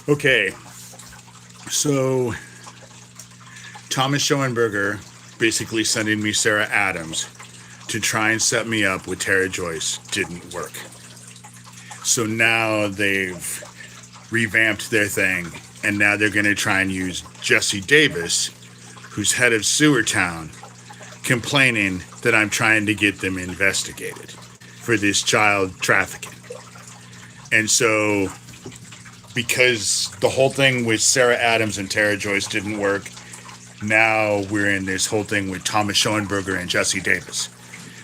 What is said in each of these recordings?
Okay, so Thomas Schoenberger basically sending me Sarah Adams to try and set me up with Tere Joyce didn't work. So now they've revamped their thing, and now they're going to try and use Jessie Davis, who's head of Sewer Town, complaining that I'm trying to get them investigated for this child trafficking. And so, because the whole thing with Sarah Adams and Tere Joyce didn't work, now we're in this whole thing with Thomas Schoenberger and Jessie Davis.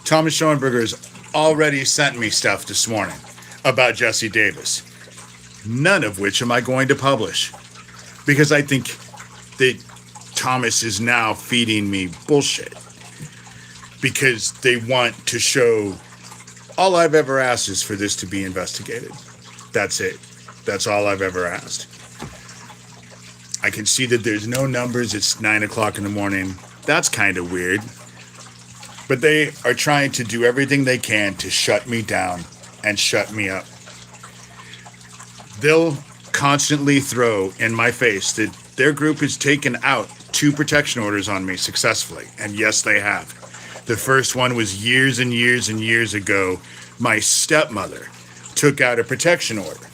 Thomas Schoenberger has already sent me stuff this morning about Jessie Davis, none of which am I going to publish, because I think that Thomas is now feeding me bullshit, because they want to show all I've ever asked is for this to be investigated. That's it. That's all I've ever asked. I can see that there's no numbers. It's 9 o'clock in the morning. That's kind of weird. But they are trying to do everything they can to shut me down and shut me up. They'll constantly throw in my face that their group has taken out 2 protection orders on me successfully. And yes, they have. The first one was years and years and years ago. My stepmother took out a protection order.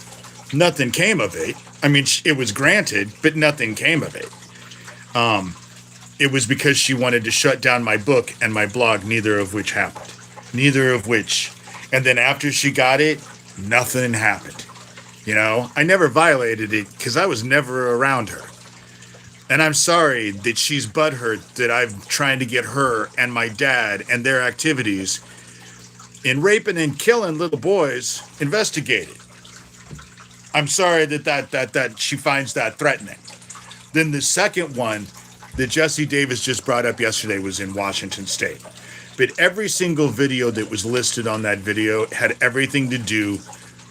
Nothing came of it. I mean, it was granted, but nothing came of it. It was because she wanted to shut down my book and my blog, neither of which happened. Neither of which. And then after she got it, nothing happened. You know, I never violated it because I was never around her. And I'm sorry that she's butthurt that I'm trying to get her and my dad and their activities in raping and killing little boys investigated. I'm sorry that she finds that threatening. Then the second one that Jessie Davis just brought up yesterday was in Washington State. But every single video that was listed on that video had everything to do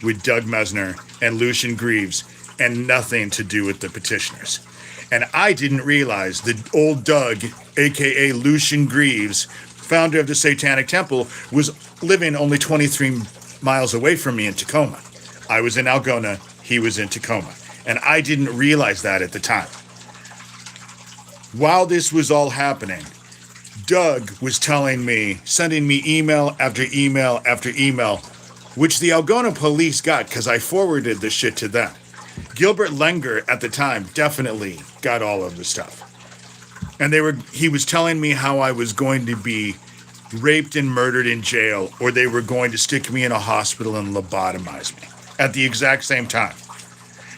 with Doug Mesner and Lucian Greaves and nothing to do with the petitioners. And I didn't realize that old Doug, aka Lucian Greaves, founder of the Satanic Temple, was living only 23 miles away from me in Tacoma. I was in Algona, he was in Tacoma. And I didn't realize that at the time. While this was all happening, Doug was telling me, sending me email after email after email, which the Algona police got because I forwarded the shit to them. Gilbert Lenger at the time definitely got all of the stuff. And he was telling me how I was going to be raped and murdered in jail, or they were going to stick me in a hospital and lobotomize me at the exact same time.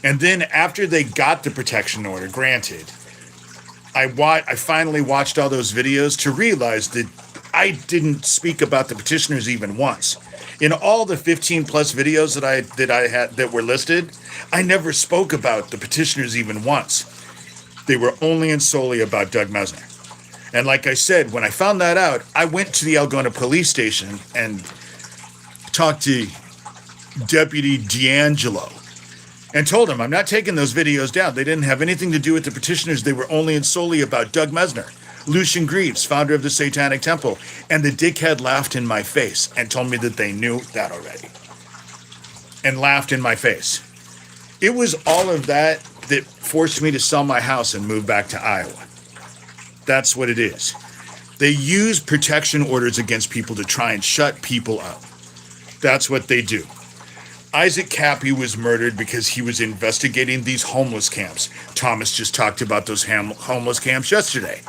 And then after they got the protection order granted, I finally watched all those videos to realize that I didn't speak about the petitioners even once. In all the 15 plus videos that I had that were listed, I never spoke about the petitioners even once. They were only and solely about Doug Mesner. And like I said, when I found that out, I went to the Algona police station and talked to Deputy D'Angelo and told him I'm not taking those videos down. They didn't have anything to do with the petitioners. They were only and solely about Doug Mesner, Lucian Greaves, founder of the Satanic Temple. And the dickhead laughed in my face and told me that they knew that already. And laughed in my face. It was all of that that forced me to sell my house and move back to Iowa. That's what it is. They use protection orders against people to try and shut people up. That's what they do. Issac Kappy was murdered because he was investigating these homeless camps. Thomas just talked about those homeless camps yesterday.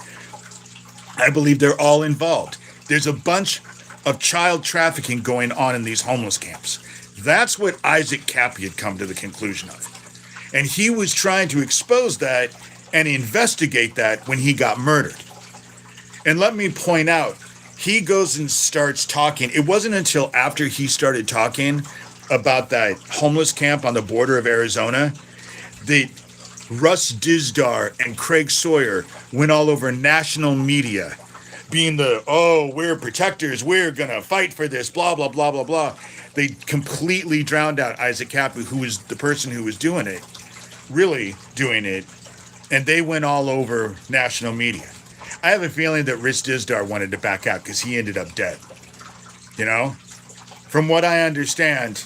I believe they're all involved. There's a bunch of child trafficking going on in these homeless camps. That's what Issac Kappy had come to the conclusion of. And he was trying to expose that and investigate that when he got murdered. And let me point out, he goes and starts talking. It wasn't until after he started talking about that homeless camp on the border of Arizona that Russ Dizdar and Craig Sawyer went all over national media being we're protectors, we're gonna fight for this, blah, blah, blah, blah, blah. They completely drowned out Issac Kappy, who was the person who was doing it, really doing it, and they went all over national media. I have a feeling that Russ Dizdar wanted to back out because he ended up dead. You know? From what I understand,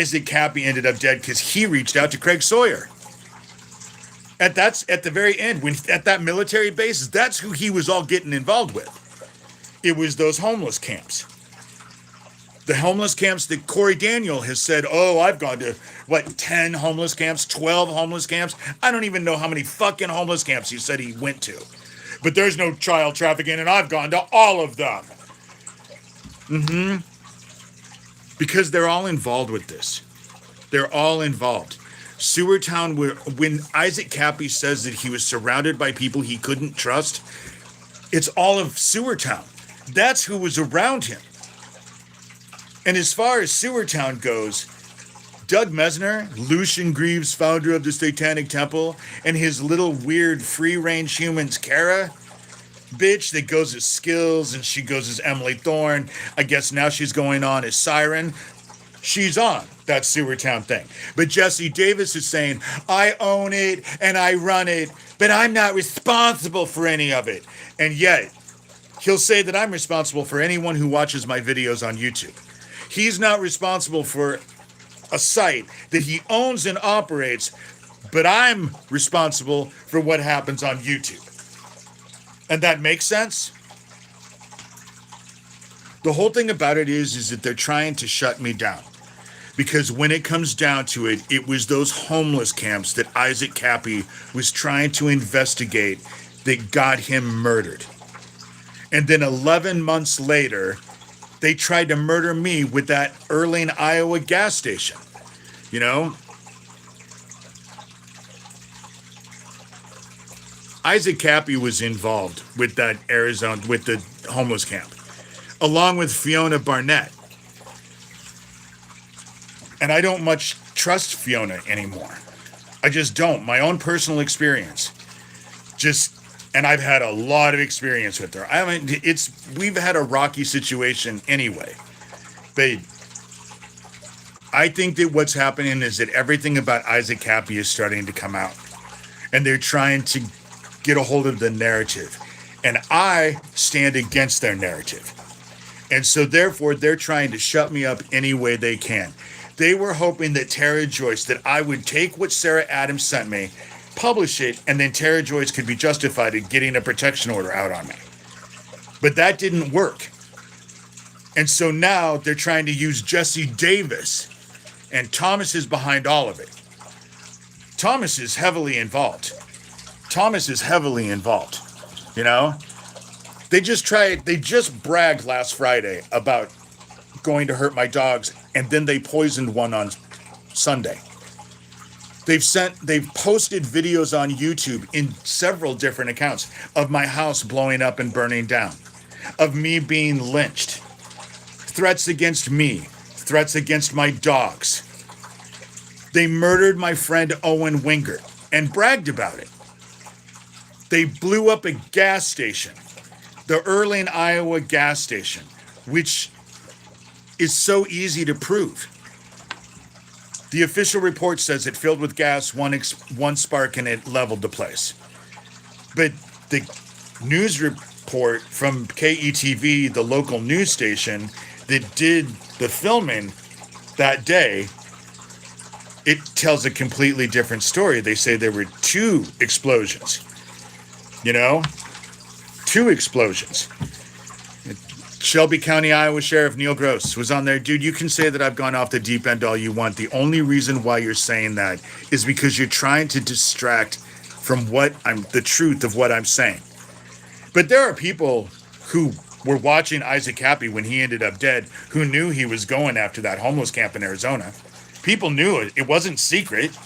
Issac Kappy ended up dead because he reached out to Craig Sawyer. That's at the very end, when at that military base, that's who he was all getting involved with. It was those homeless camps. The homeless camps that Corey Daniel has said, oh, I've gone to, 10 homeless camps, 12 homeless camps? I don't even know how many fucking homeless camps he said he went to. But there's no child trafficking, and I've gone to all of them. Because they're all involved with this. They're all involved. Sewertown, when Issac Kappy says that he was surrounded by people he couldn't trust, it's all of Sewertown. That's who was around him. And as far as Sewertown goes, Doug Mesner, Lucian Greaves, founder of the Satanic Temple, and his little weird free-range humans, Kara, bitch that goes as Skills, and she goes as Emily Thorne. I guess now she's going on as Siren. She's on that Sewertown thing. But Jesse Davis is saying, I own it and I run it, but I'm not responsible for any of it. And yet, he'll say that I'm responsible for anyone who watches my videos on YouTube. He's not responsible for a site that he owns and operates, but I'm responsible for what happens on YouTube. And that makes sense? The whole thing about it is that they're trying to shut me down. Because when it comes down to it, it was those homeless camps that Issac Kappy was trying to investigate that got him murdered. And then 11 months later, they tried to murder me with that Earling, Iowa gas station. You know? Issac Kappy was involved with that with the homeless camp, along with Fiona Barnett. And I don't much trust Fiona anymore. I just don't. My own personal experience. And I've had a lot of experience with her. We've had a rocky situation anyway. But I think that what's happening is that everything about Issac Kappy is starting to come out. And they're trying to get a hold of the narrative. And I stand against their narrative. And so therefore, they're trying to shut me up any way they can. They were hoping that Tere Joyce, that I would take what Sarah Adams sent me, publish it, and then Tere Joyce could be justified in getting a protection order out on me. But that didn't work. And so now they're trying to use Jesse Davis, and Thomas is behind all of it. Thomas is heavily involved. You know? They just bragged last Friday about going to hurt my dogs, and then they poisoned one on Sunday. They've posted videos on YouTube in several different accounts of my house blowing up and burning down, of me being lynched, threats against me, threats against my dogs. They murdered my friend Owen Wingert and bragged about it. They blew up a gas station, the Earling, Iowa gas station, which is so easy to prove. The official report says it filled with gas, one spark, and it leveled the place. But the news report from KETV, the local news station that did the filming that day, it tells a completely different story. They say there were 2 explosions. You know? 2 explosions. Shelby County, Iowa Sheriff Neil Gross was on there. Dude, you can say that I've gone off the deep end all you want. The only reason why you're saying that is because you're trying to distract from the truth of what I'm saying. But there are people who were watching Issac Kappy when he ended up dead, who knew he was going after that homeless camp in Arizona. People knew it. It wasn't secret.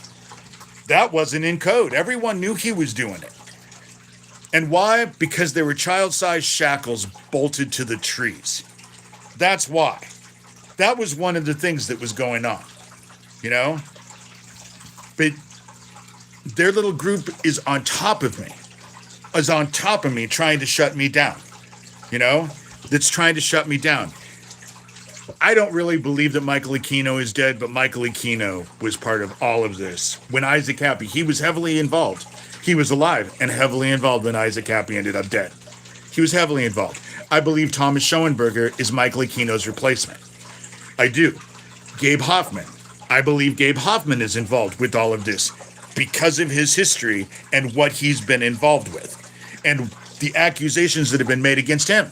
That wasn't in code. Everyone knew he was doing it. And why? Because there were child-sized shackles bolted to the trees. That's why. That was one of the things that was going on. You know? But their little group is on top of me. Trying to shut me down. You know? That's trying to shut me down. I don't really believe that Michael Aquino is dead, but Michael Aquino was part of all of this. When Issac Kappy, he was heavily involved. He was alive and heavily involved when Issac Kappy ended up dead. He was heavily involved. I believe Thomas Schoenberger is Michael Aquino's replacement. I do. Gabe Hoffman I believe Gabe Hoffman is involved with all of this because of his history and what he's been involved with and the accusations that have been made against him.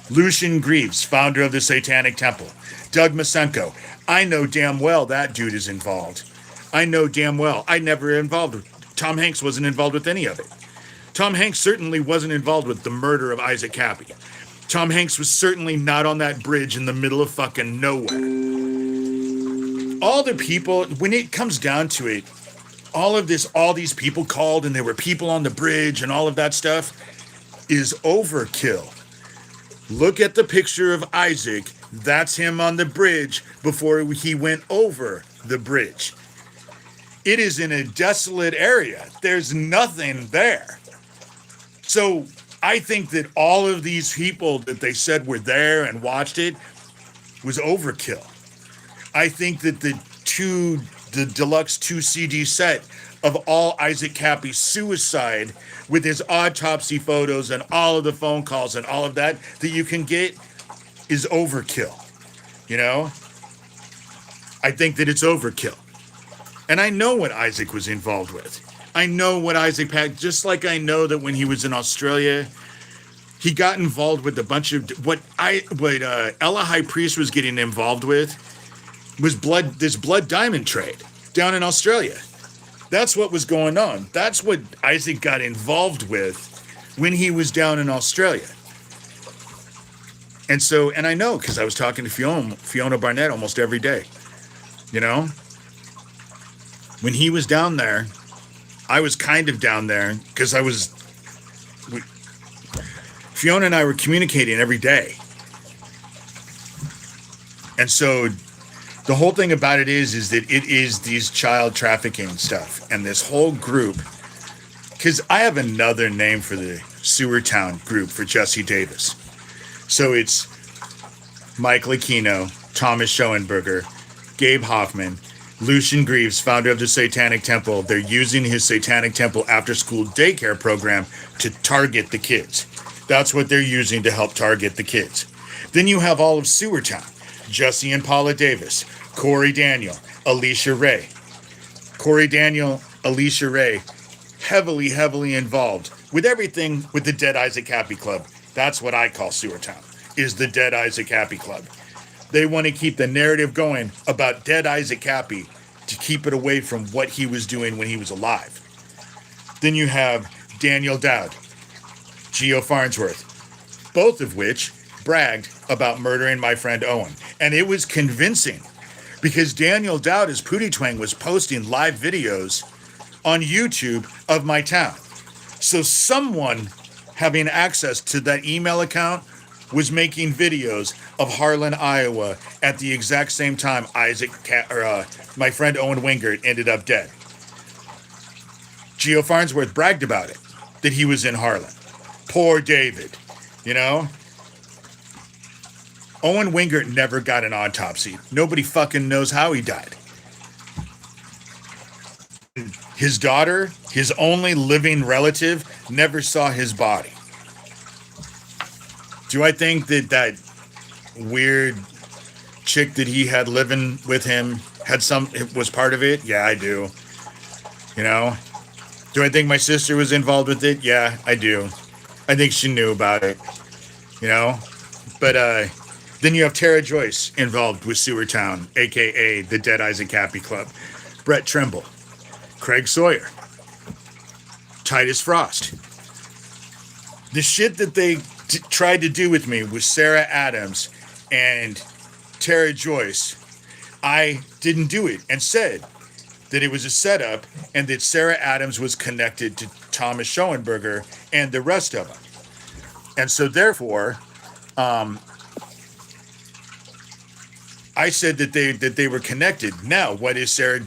Lucian Greaves, founder of the Satanic Temple. Doug Masenko. I know damn well that dude is involved. I know damn well. I never involved with. Tom Hanks wasn't involved with any of it. Tom Hanks certainly wasn't involved with the murder of Issac Kappy. Tom Hanks was certainly not on that bridge in the middle of fucking nowhere. All the people, when it comes down to it, all these people called and there were people on the bridge and all of that stuff is overkill. Look at the picture of Issac. That's him on the bridge before he went over the bridge. It is in a desolate area. There's nothing there. So I think that all of these people that they said were there and watched it was overkill. I think that the deluxe 2 CD set of all Issac Kappy's suicide with his autopsy photos and all of the phone calls and all of that you can get is overkill. You know? I think that it's overkill. And I know what Issac was involved with. I know what Issac had, just like I know that when he was in Australia, he got involved with a bunch of what Ella High Priest was getting involved with was this blood diamond trade down in Australia. That's what was going on. That's what Issac got involved with when he was down in Australia. And I know because I was talking to Fiona Barnett almost every day. You know? When he was down there, I was kind of down there because Fiona and I were communicating every day. And so the whole thing about it is that it is these child trafficking stuff and this whole group, because I have another name for the Sewer Town group for Jesse Davis. So it's Mike Lucchino, Thomas Schoenberger, Gabe Hoffman, Lucian Greaves, founder of the Satanic Temple. They're using his Satanic Temple after-school daycare program to target the kids. That's what they're using to help target the kids. Then you have all of Sewer Town, Jesse and Paula Davis, Corey Daniel, Alicia Ray. Corey Daniel, Alicia Ray, heavily involved with everything with the Dead Issac Kappy Club. That's what I call Sewer Town, is the Dead Issac Kappy Club. They want to keep the narrative going about Dead Issac Kappy to keep it away from what he was doing when he was alive. Then you have Daniel Dowd, Geo Farnsworth, both of which bragged about murdering my friend Owen. And it was convincing because Daniel Dowd, as Pootie Twang, was posting live videos on YouTube of my town. So someone having access to that email account was making videos of Harlan, Iowa at the exact same time my friend Owen Wingert ended up dead. Geo Farnsworth bragged about it, that he was in Harlan. Poor David, you know? Owen Wingert never got an autopsy. Nobody fucking knows how he died. His daughter, his only living relative, never saw his body. Do I think that weird chick that he had living with him was part of it? Yeah, I do. You know? Do I think my sister was involved with it? Yeah, I do. I think she knew about it. You know? But then you have Tere Joyce involved with Sewer Town, a.k.a. the Dead Issac Kappy Club. Brett Trimble. Craig Sawyer. Titus Frost. The shit that they tried to do with me with Sarah Adams and Tere Joyce, I didn't do it and said that it was a setup and that Sarah Adams was connected to Thomas Schoenberger and the rest of them. And so therefore, I said that they were connected. Now, what is Sarah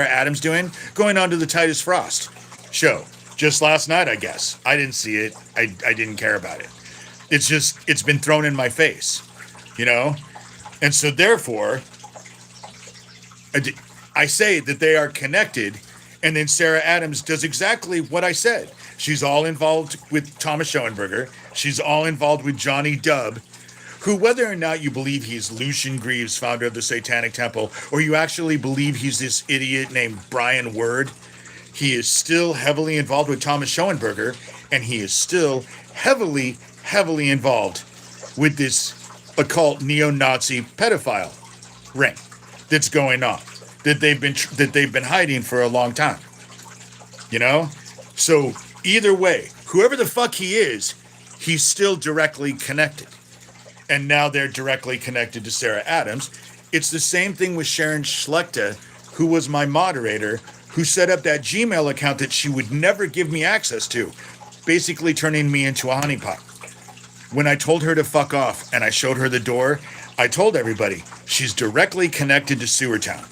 Adams doing? Going on to the Titus Frost show. Just last night, I guess. I didn't see it. I didn't care about it. It's been thrown in my face, you know? And so therefore, I say that they are connected, and then Sarah Adams does exactly what I said. She's all involved with Thomas Schoenberger. She's all involved with Johnny Dubb, who, whether or not you believe he's Lucian Greaves, founder of the Satanic Temple, or you actually believe he's this idiot named Brian Word, he is still heavily involved with Thomas Schoenberger, and he is still heavily, heavily involved with this occult neo-Nazi pedophile ring that's going on, that they've been hiding for a long time. You know? So either way, whoever the fuck he is, he's still directly connected. And now they're directly connected to Sarah Adams. It's the same thing with Sharon Schlechter, who was my moderator, who set up that Gmail account that she would never give me access to, basically turning me into a honeypot. When I told her to fuck off and I showed her the door, I told everybody, she's directly connected to Sewertown.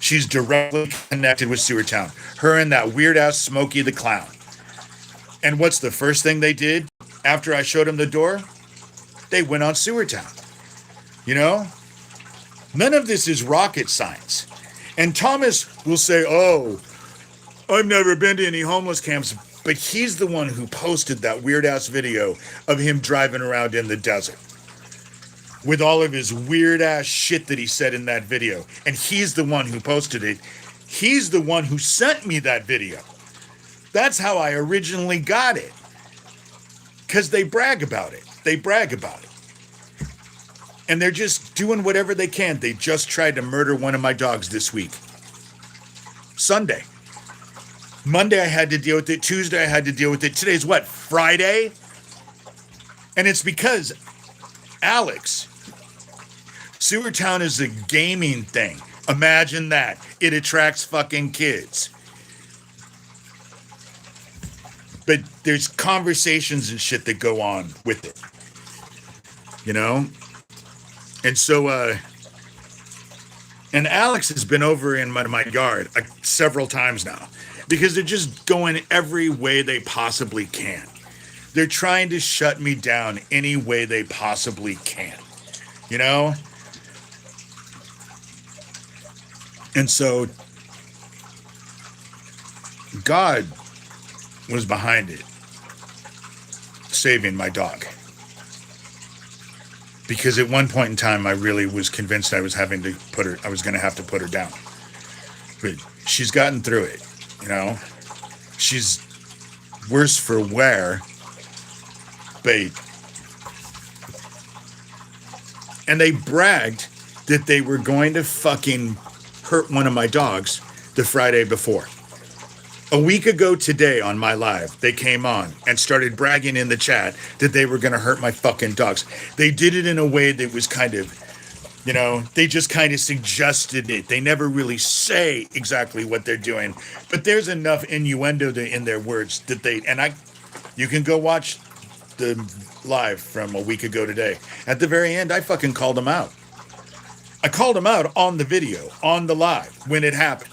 She's directly connected with Sewertown. Her and that weird-ass Smokey the Clown. And what's the first thing they did after I showed them the door? They went on Sewertown. You know? None of this is rocket science. And Thomas will say, oh, I've never been to any homeless camps. But he's the one who posted that weird-ass video of him driving around in the desert with all of his weird-ass shit that he said in that video. And he's the one who posted it. He's the one who sent me that video. That's how I originally got it. Because they brag about it. They brag about it. And they're just doing whatever they can. They just tried to murder one of my dogs this week. Sunday. Monday I had to deal with it. Tuesday I had to deal with it. Today's what? Friday? And it's because Alex, Sewertown is a gaming thing. Imagine that. It attracts fucking kids. But there's conversations and shit that go on with it. You know? And so, and Alex has been over in my yard several times now. Because they're just going every way they possibly can. They're trying to shut me down any way they possibly can. You know? And so, God was behind it. Saving my dog. Because at one point in time, I really was convinced I was going to have to put her down. But she's gotten through it. You know, she's worse for wear, but, and they bragged that they were going to fucking hurt one of my dogs the Friday before. A week ago today on my live, they came on and started bragging in the chat that they were going to hurt my fucking dogs. They did it in a way that was kind of, you know, they just kind of suggested it. They never really say exactly what they're doing, but there's enough innuendo in their words that you can go watch the live from a week ago today. At the very end, I fucking called them out. I called them out on the video, on the live, when it happened.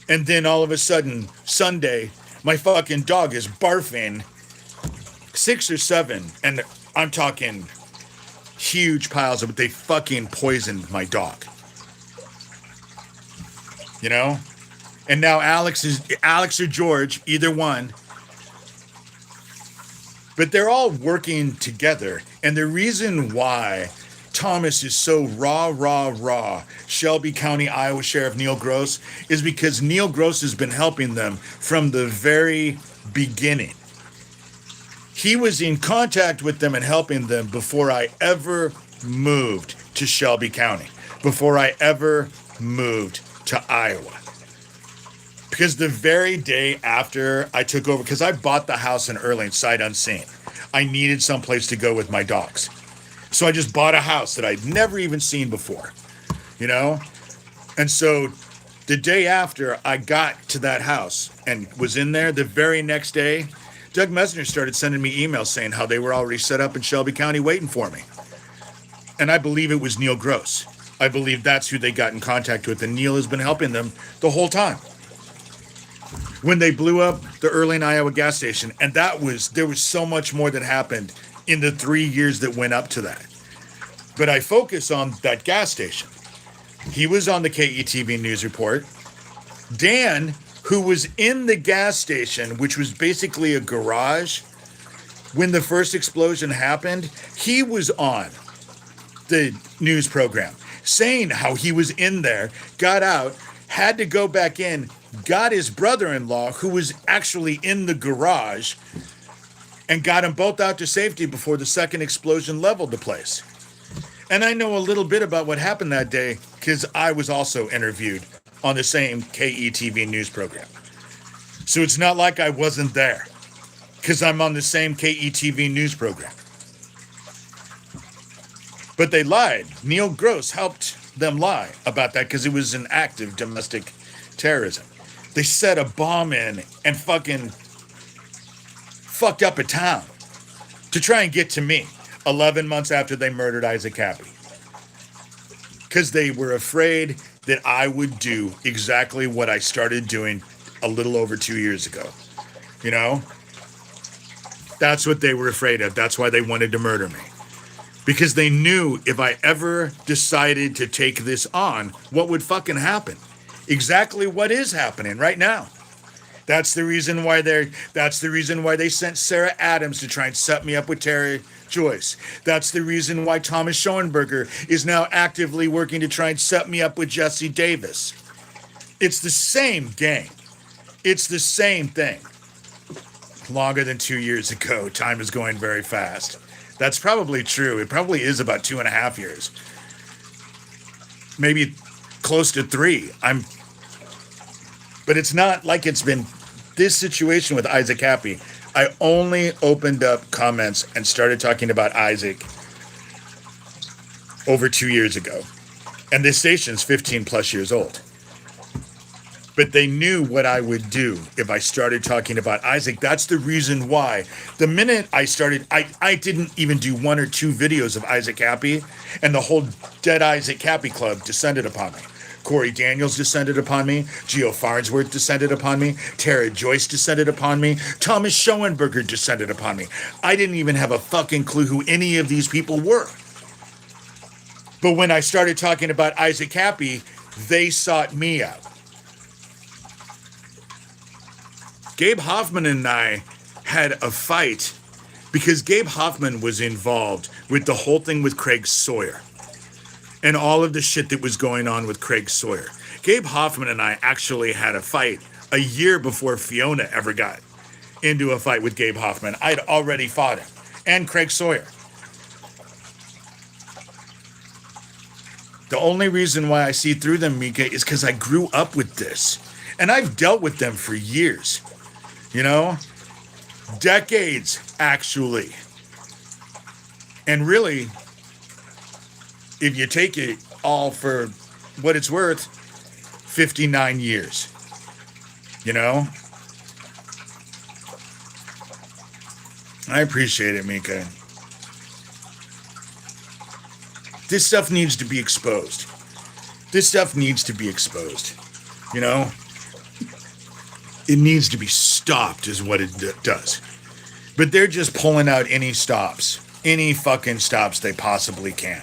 And then all of a sudden, Sunday, my fucking dog is barfing 6 or 7, and I'm talking huge piles of it. They fucking poisoned my dog. You know? And now Alex or George, either one. But they're all working together. And the reason why Thomas is so rah, Shelby County, Iowa Sheriff Neil Gross, is because Neil Gross has been helping them from the very beginning. He was in contact with them and helping them before I ever moved to Shelby County, before I ever moved to Iowa. Because the very day after I took over, because I bought the house in Erling sight unseen, I needed someplace to go with my dogs. So I just bought a house that I'd never even seen before, you know? And so the day after I got to that house and was in there, the very next day, Doug Mesner started sending me emails saying how they were already set up in Shelby County waiting for me. And I believe it was Neil Gross. I believe that's who they got in contact with, and Neil has been helping them the whole time. When they blew up the Erling, Iowa gas station, and there was so much more that happened in the 3 years that went up to that. But I focus on that gas station. He was on the KETV news report. Dan, who was in the gas station, which was basically a garage when the first explosion happened, he was on the news program saying how he was in there, got out, had to go back in, got his brother-in-law, who was actually in the garage, and got them both out to safety before the second explosion leveled the place. And I know a little bit about what happened that day because I was also interviewed on the same KETV news program. So it's not like I wasn't there because I'm on the same KETV news program. But they lied. Neil Gross helped them lie about that because it was an act of domestic terrorism. They set a bomb in and fucking fucked up a town to try and get to me 11 months after they murdered Issac Kappy. Because they were afraid that I would do exactly what I started doing a little over 2 years ago. You know? That's what they were afraid of. That's why they wanted to murder me. Because they knew if I ever decided to take this on, what would fucking happen? Exactly what is happening right now. That's the reason why they sent Sarah Adams to try and set me up with Tere, Joyce. That's the reason why Thomas Schoenberger is now actively working to try and set me up with Jessie Davis. It's the same game. It's the same thing. Longer than 2 years ago, time is going very fast. That's probably true. It probably is about 2.5 years. Maybe close to 3. But it's not like it's been this situation with Issac Kappy. I only opened up comments and started talking about Issac over 2 years ago. And this station's 15 plus years old. But they knew what I would do if I started talking about Issac. That's the reason why. The minute I started, I didn't even do 1 or 2 videos of Issac Kappy, and the whole Dead Issac Kappy Club descended upon me. Corey Daniels descended upon me. Geo Farnsworth descended upon me. Tere Joyce descended upon me. Thomas Schoenberger descended upon me. I didn't even have a fucking clue who any of these people were. But when I started talking about Issac Kappy, they sought me out. Gabe Hoffman and I had a fight because Gabe Hoffman was involved with the whole thing with Craig Sawyer and all of the shit that was going on with Craig Sawyer. Gabe Hoffman and I actually had a fight a year before Fiona ever got into a fight with Gabe Hoffman. I'd already fought him and Craig Sawyer. The only reason why I see through them, Mika, is because I grew up with this. And I've dealt with them for years. You know? Decades, actually. And really, if you take it all for what it's worth, 59 years. You know? I appreciate it, Mika. This stuff needs to be exposed. This stuff needs to be exposed. You know? It needs to be stopped is what it does. But they're just pulling out any stops. Any fucking stops they possibly can.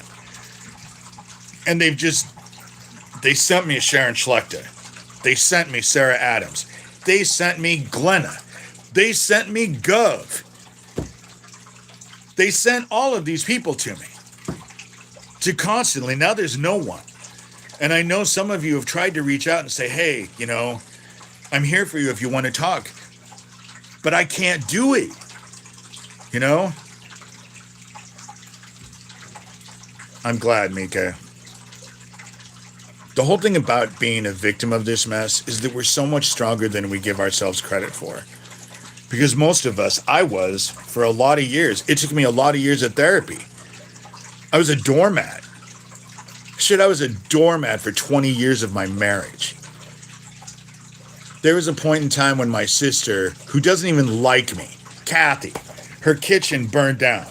And they sent me a Sharon Schlechter. They sent me Sarah Adams. They sent me Glenna. They sent me Gov. They sent all of these people to me. To constantly, now there's no one. And I know some of you have tried to reach out and say, hey, you know, I'm here for you if you want to talk. But I can't do it. You know? I'm glad, Mika. The whole thing about being a victim of this mess is that we're so much stronger than we give ourselves credit for. Because most of us, I was, for a lot of years. It took me a lot of years of therapy. I was a doormat. Shit, I was a doormat for 20 years of my marriage. There was a point in time when my sister, who doesn't even like me, Kathy, her kitchen burned down.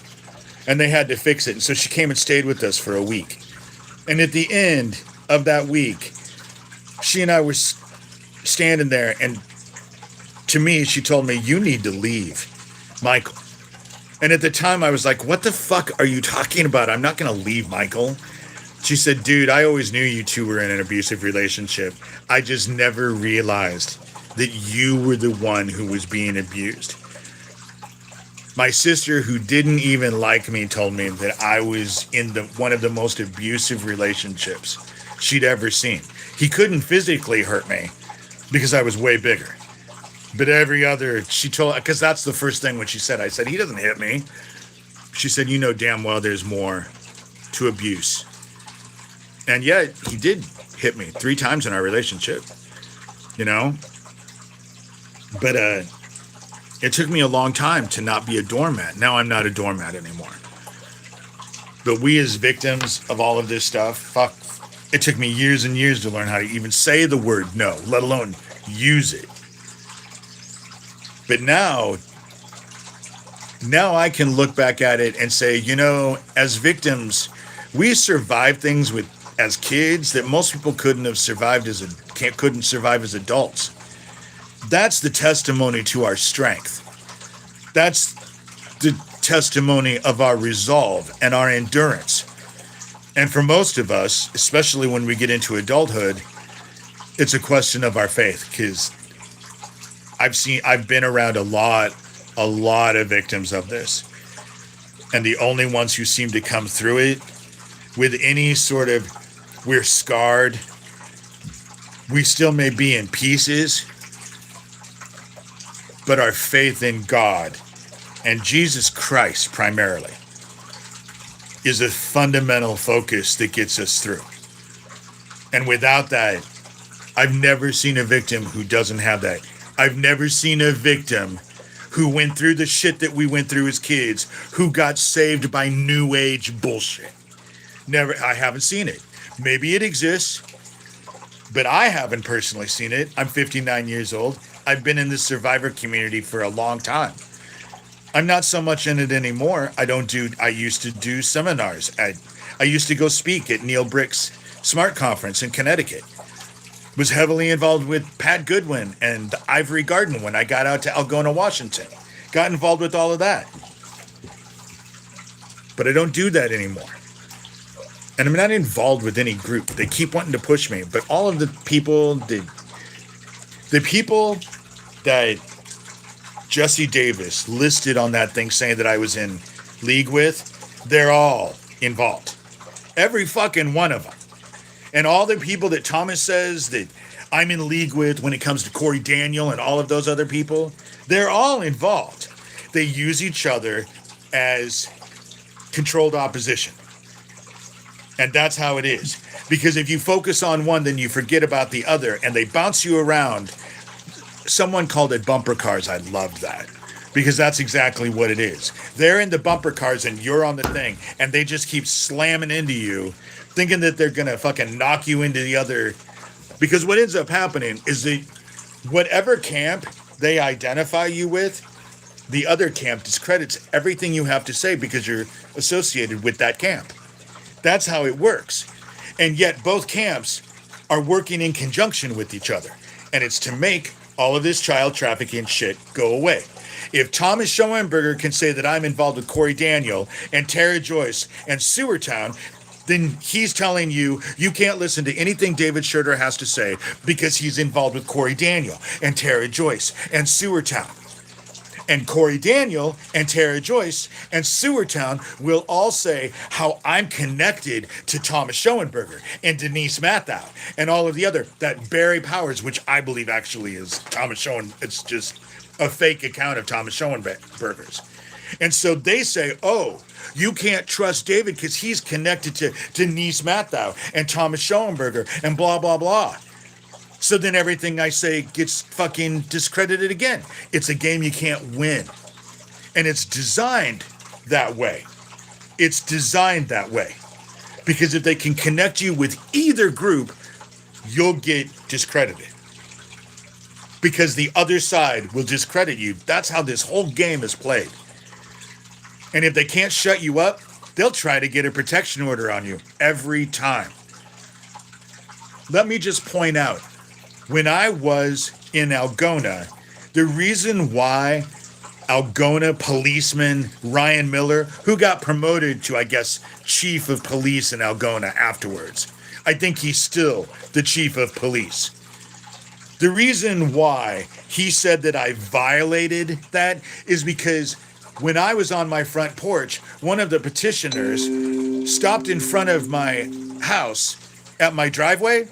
And they had to fix it. And so she came and stayed with us for a week. And at the end of that week, she and I were standing there. And to me, she told me, you need to leave, Michael. And at the time, I was like, what the fuck are you talking about? I'm not going to leave, Michael. She said, dude, I always knew you two were in an abusive relationship. I just never realized that you were the one who was being abused. My sister, who didn't even like me, told me that I was in one of the most abusive relationships she'd ever seen. He couldn't physically hurt me because I was way bigger. But every other, she told, because that's the first thing when she said, I said, he doesn't hit me. She said, you know damn well there's more to abuse. And yet, he did hit me 3 times in our relationship, you know? But it took me a long time to not be a doormat. Now I'm not a doormat anymore. But we as victims of all of this stuff, fuck, it took me years and years to learn how to even say the word no, let alone use it. But now I can look back at it and say, you know, as victims, we survived things as kids that most people couldn't survive as adults. That's the testimony to our strength. That's the testimony of our resolve and our endurance. And for most of us, especially when we get into adulthood, it's a question of our faith, because I've been around a lot of victims of this. And the only ones who seem to come through it with any sort of, we're scarred, we still may be in pieces, but our faith in God and Jesus Christ primarily is a fundamental focus that gets us through. And without that, I've never seen a victim who doesn't have that. I've never seen a victim who went through the shit that we went through as kids, who got saved by new age bullshit. Never, I haven't seen it. Maybe it exists, but I haven't personally seen it. I'm 59 years old. I've been in the survivor community for a long time. I'm not so much in it anymore. I used to do seminars. I used to go speak at Neil Brick's Smart Conference in Connecticut. Was heavily involved with Pat Goodwin and the Ivory Garden when I got out to Algona, Washington. Got involved with all of that. But I don't do that anymore. And I'm not involved with any group. They keep wanting to push me. But all of the people that Jesse Davis listed on that thing saying that I was in league with, they're all involved. Every fucking one of them. And all the people that Thomas says that I'm in league with when it comes to Corey Daniel and all of those other people, they're all involved. They use each other as controlled opposition. And that's how it is. Because if you focus on one, then you forget about the other, and they bounce you around. Someone called it bumper cars. I loved that. Because that's exactly what it is. They're in the bumper cars and you're on the thing, and they just keep slamming into you, thinking that they're going to fucking knock you into the other. Because what ends up happening is that whatever camp they identify you with, the other camp discredits everything you have to say because you're associated with that camp. That's how it works. And yet both camps are working in conjunction with each other. And it's to make all of this child trafficking shit go away. If Thomas Schoenberger can say that I'm involved with Corey Daniel and Tere, Joyce and Sewertown, then he's telling you can't listen to anything David Shurter has to say because he's involved with Corey Daniel and Tere, Joyce and Sewertown. And Corey Daniel and Tere, Joyce and Sewertown will all say how I'm connected to Thomas Schoenberger and Denise Matthau and all of the other, that Barry Powers, which I believe actually is Thomas Schoen. It's just a fake account of Thomas Schoenberger's. And so they say, oh, you can't trust David because he's connected to Denise Matthau and Thomas Schoenberger and blah, blah, blah. So then everything I say gets fucking discredited again. It's a game you can't win. And it's designed that way. It's designed that way. Because if they can connect you with either group, you'll get discredited. Because the other side will discredit you. That's how this whole game is played. And if they can't shut you up, they'll try to get a protection order on you every time. Let me just point out, when I was in Algona, the reason why Algona policeman Ryan Miller, who got promoted to, I guess, chief of police in Algona afterwards, I think he's still the chief of police. The reason why he said that I violated that is because when I was on my front porch, one of the petitioners stopped in front of my house at my driveway,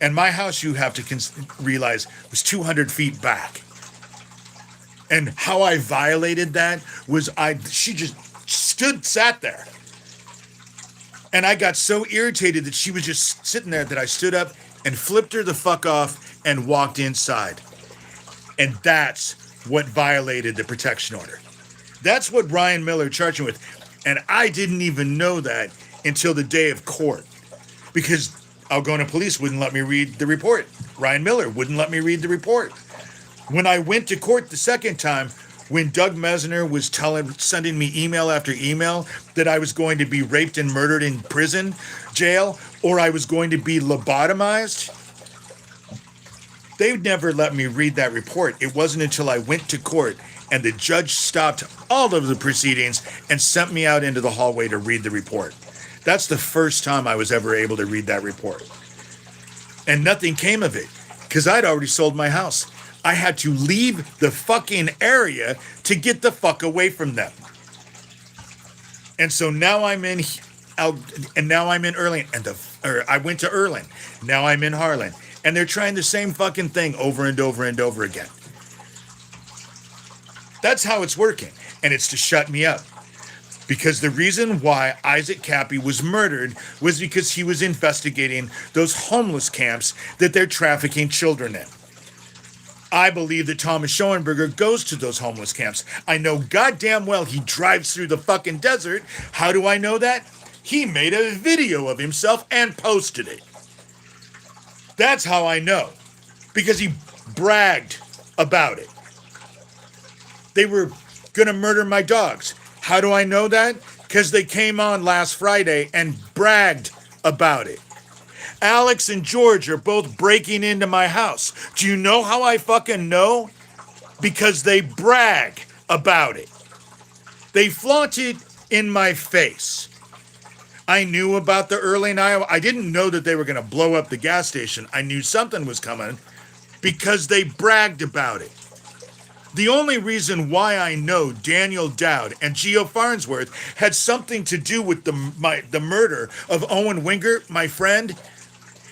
and my house, you have to realize, was 200 feet back. And how I violated that was she just sat there. And I got so irritated that she was just sitting there that I stood up and flipped her the fuck off and walked inside. And that's what violated the protection order. That's what Ryan Miller charged me with. And I didn't even know that until the day of court, because Algona Police wouldn't let me read the report. Ryan Miller wouldn't let me read the report. When I went to court the second time, when Doug Mesner was sending me email after email that I was going to be raped and murdered in prison, jail, or I was going to be lobotomized, they never let me read that report. It wasn't until I went to court and the judge stopped all of the proceedings and sent me out into the hallway to read the report. That's the first time I was ever able to read that report. And nothing came of it, because I'd already sold my house. I had to leave the fucking area to get the fuck away from them. And so now I'm in Erling, I went to Erling. Now I'm in Harlan. And they're trying the same fucking thing over and over and over again. That's how it's working. And it's to shut me up. Because the reason why Issac Kappy was murdered was because he was investigating those homeless camps that they're trafficking children in. I believe that Thomas Schoenberger goes to those homeless camps. I know goddamn well he drives through the fucking desert. How do I know that? He made a video of himself and posted it. That's how I know. Because he bragged about it. They were gonna murder my dogs. How do I know that? Because they came on last Friday and bragged about it. Alex and George are both breaking into my house. Do you know how I fucking know? Because they brag about it. They flaunt it in my face. I knew about the Erling, Iowa. I didn't know that they were going to blow up the gas station. I knew something was coming because they bragged about it. The only reason why I know Daniel Dowd and Geo Farnsworth had something to do with the murder of Owen Winger, my friend,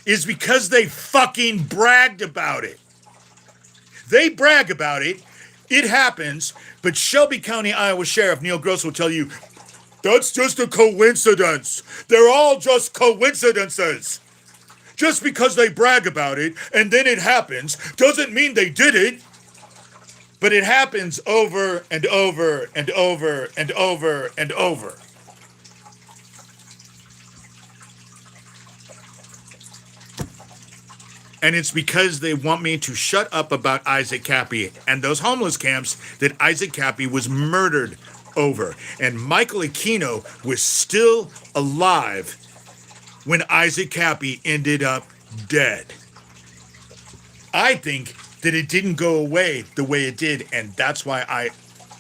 is because they fucking bragged about it. They brag about it. It happens. But Shelby County, Iowa Sheriff Neil Gross will tell you, that's just a coincidence. They're all just coincidences. Just because they brag about it and then it happens doesn't mean they did it. But it happens over and over and over and over and over. And it's because they want me to shut up about Issac Kappy and those homeless camps that Issac Kappy was murdered over. And Michael Aquino was still alive when Issac Kappy ended up dead. I think that it didn't go away the way it did, and that's why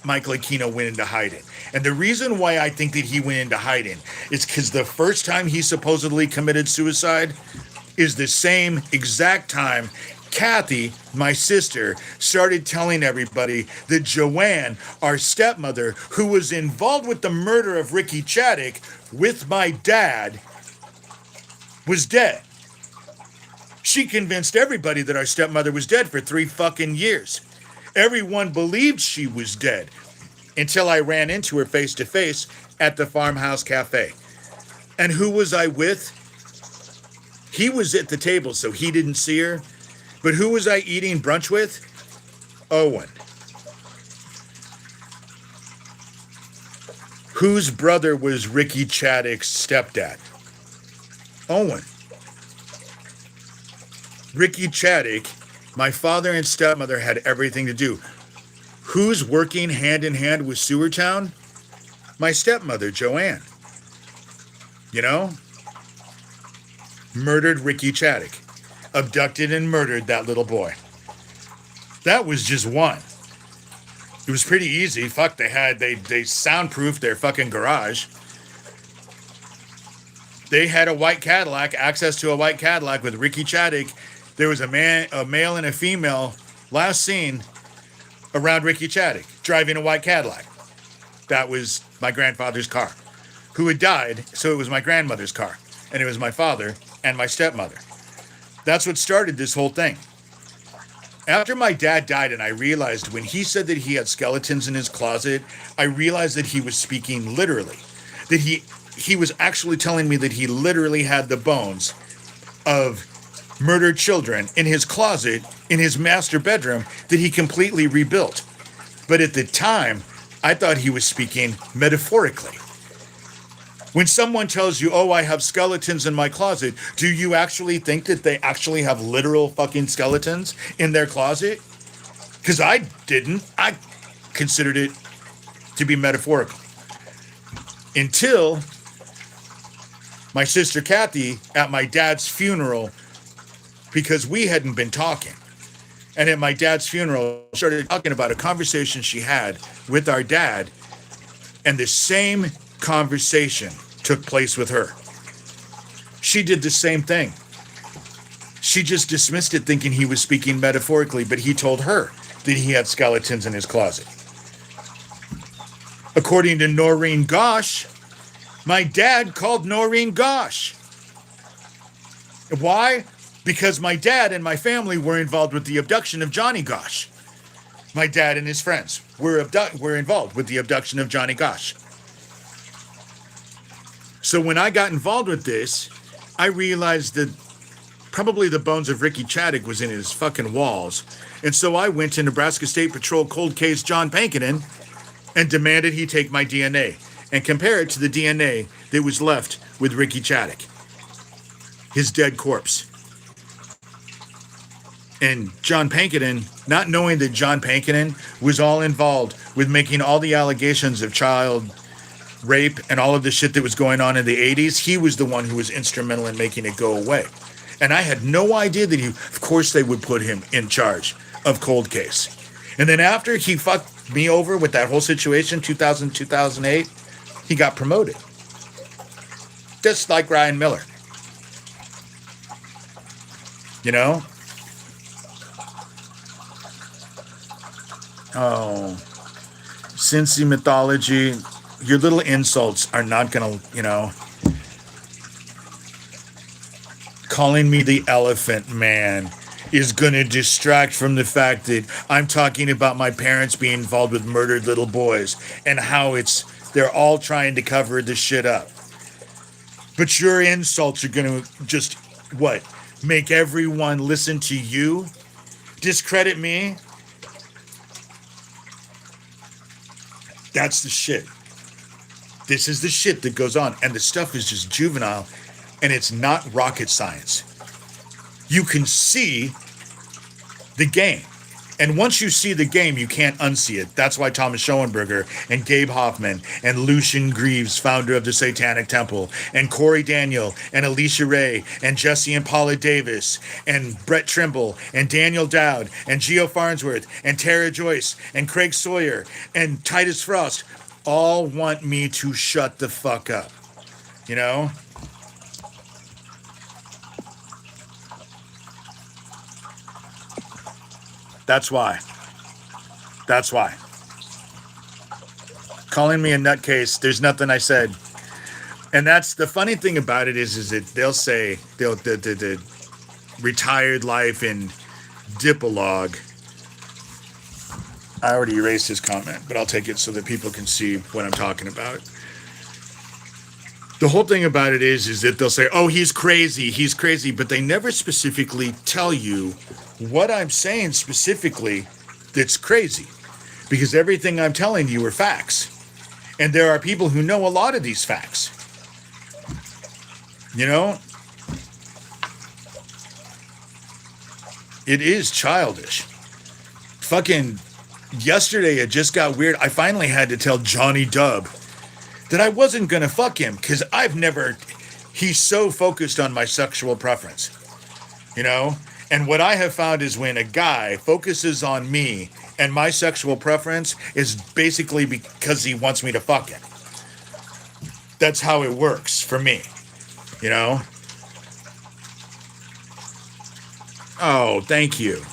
Michael Aquino went into hiding. And the reason why I think that he went into hiding is because the first time he supposedly committed suicide is the same exact time Kathy, my sister, started telling everybody that Joanne, our stepmother, who was involved with the murder of Ricky Chaddick with my dad, was dead. She convinced everybody that our stepmother was dead for 3 fucking years. Everyone believed she was dead until I ran into her face to face at the Farmhouse Cafe. And who was I with? He was at the table, so he didn't see her. But who was I eating brunch with? Owen. Whose brother was Ricky Chaddick's stepdad? Owen. Ricky Chaddick, my father and stepmother had everything to do. Who's working hand in hand with Sewertown? My stepmother, Joanne. You know? Murdered Ricky Chaddick. Abducted and murdered that little boy. That was just one. It was pretty easy. Fuck, they soundproofed their fucking garage. They had a white Cadillac, access to a white Cadillac with Ricky Chaddick. There was a male and a female last seen around Ricky Chaddick driving a white Cadillac. that was my grandfather's car, who had died, so it was my grandmother's car. And it was my father and my stepmother. That's what started this whole thing. After my dad died and I realized when he said that he had skeletons in his closet, I realized that he was speaking literally. That he was actually telling me that he literally had the bones of murdered children in his closet, in his master bedroom, that he completely rebuilt. But at the time, I thought he was speaking metaphorically. When someone tells you, oh, I have skeletons in my closet, do you actually think that they actually have literal fucking skeletons in their closet? Because I didn't. I considered it to be metaphorical. Until my sister Kathy at my dad's funeral, because we hadn't been talking. And at my dad's funeral, started talking about a conversation she had with our dad, and the same conversation took place with her. She did the same thing. She just dismissed it thinking he was speaking metaphorically, but he told her that he had skeletons in his closet. According to Noreen Gosh, my dad called Noreen Gosh. Why? Because my dad and my family were involved with the abduction of Johnny Gosh. My dad and his friends were involved with the abduction of Johnny Gosh. So when I got involved with this, I realized that probably the bones of Ricky Chaddick was in his fucking walls. And so I went to Nebraska State Patrol cold case John Pankinen and demanded he take my DNA and compare it to the DNA that was left with Ricky Chaddick, his dead corpse. And John Pankinen, not knowing that John Pankinen was all involved with making all the allegations of child rape and all of the shit that was going on in the 80s, he was the one who was instrumental in making it go away. And I had no idea that of course they would put him in charge of cold case. And then after he fucked me over with that whole situation, 2000, 2008, he got promoted. Just like Ryan Miller. You know? Oh, Cincy mythology, your little insults are not gonna, calling me the elephant man is gonna distract from the fact that I'm talking about my parents being involved with murdered little boys and how they're all trying to cover this shit up. But your insults are gonna just, make everyone listen to you? Discredit me? That's the shit. This is the shit that goes on. And the stuff is just juvenile. And it's not rocket science. You can see the game. And once you see the game, you can't unsee it. That's why Thomas Schoenberger and Gabe Hoffman and Lucian Greaves, founder of the Satanic Temple, and Corey Daniel and Alicia Ray and Jessie and Paula Davis and Brett Trimble and Daniel Dowd and Geo Farnsworth and Tere Joyce and Craig Sawyer and Titus Frost all want me to shut the fuck up. You know? That's why. That's why. Calling me a nutcase, there's nothing I said. And that's the funny thing about it is that they'll say the retired life in Dipologue. I already erased his comment, but I'll take it so that people can see what I'm talking about. The whole thing about it is that they'll say, oh, he's crazy, but they never specifically tell you what I'm saying specifically that's crazy, because everything I'm telling you are facts. And there are people who know a lot of these facts. You know? It is childish. Fucking yesterday it just got weird. I finally had to tell Johnny Dub that I wasn't gonna fuck him, because he's so focused on my sexual preference. You know? And what I have found is when a guy focuses on me and my sexual preference is basically because he wants me to fuck him. That's how it works for me, you know? Oh, thank you.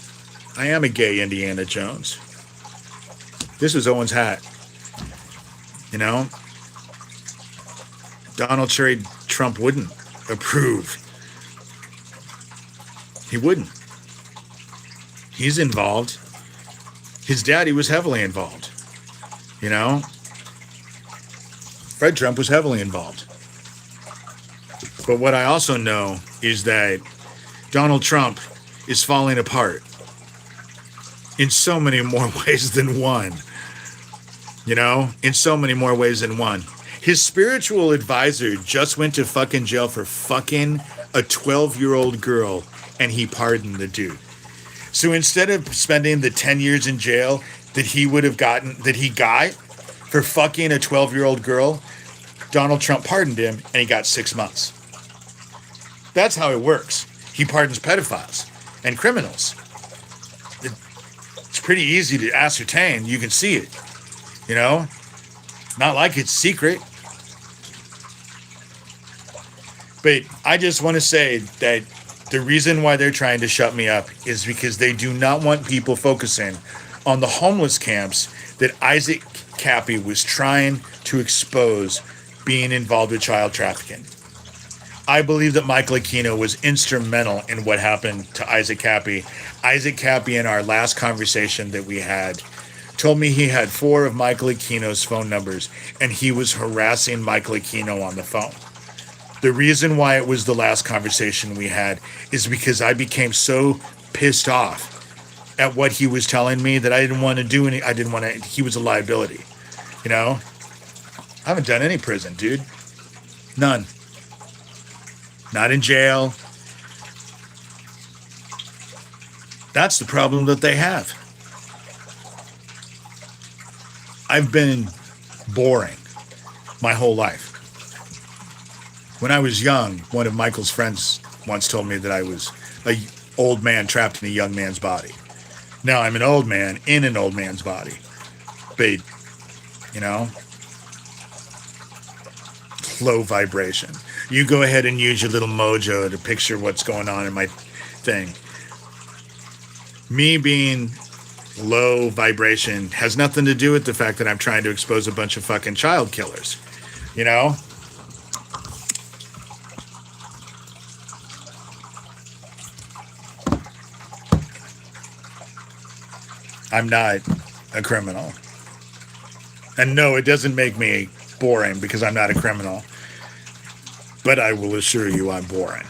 I am a gay Indiana Jones. This was Owen's hat. You know, Donald Trump wouldn't approve. He wouldn't. He's involved. His daddy was heavily involved. You know, Fred Trump was heavily involved. But what I also know is that Donald Trump is falling apart in so many more ways than one. You know, in so many more ways than one. His spiritual advisor just went to fucking jail for fucking a 12-year-old girl, and he pardoned the dude. So instead of spending the 10 years in jail that he got for fucking a 12-year-old girl, Donald Trump pardoned him, and he got 6 months. That's how it works. He pardons pedophiles and criminals. It's pretty easy to ascertain. You can see it. You know? Not like it's secret. But I just want to say that the reason why they're trying to shut me up is because they do not want people focusing on the homeless camps that Issac Kappy was trying to expose being involved with child trafficking. I believe that Michael Aquino was instrumental in what happened to Issac Kappy. Issac Kappy, in our last conversation that we had, told me he had 4 of Michael Aquino's phone numbers, and he was harassing Michael Aquino on the phone. The reason why it was the last conversation we had is because I became so pissed off at what he was telling me that I didn't want to do any. He was a liability. You know? I haven't done any prison, dude. None. Not in jail. That's the problem that they have. I've been boring my whole life. When I was young, one of Michael's friends once told me that I was an old man trapped in a young man's body. Now I'm an old man in an old man's body. But, you know, low vibration. You go ahead and use your little mojo to picture what's going on in my thing. Me being low vibration has nothing to do with the fact that I'm trying to expose a bunch of fucking child killers. You know? I'm not a criminal. And no, it doesn't make me boring because I'm not a criminal. But I will assure you I'm boring.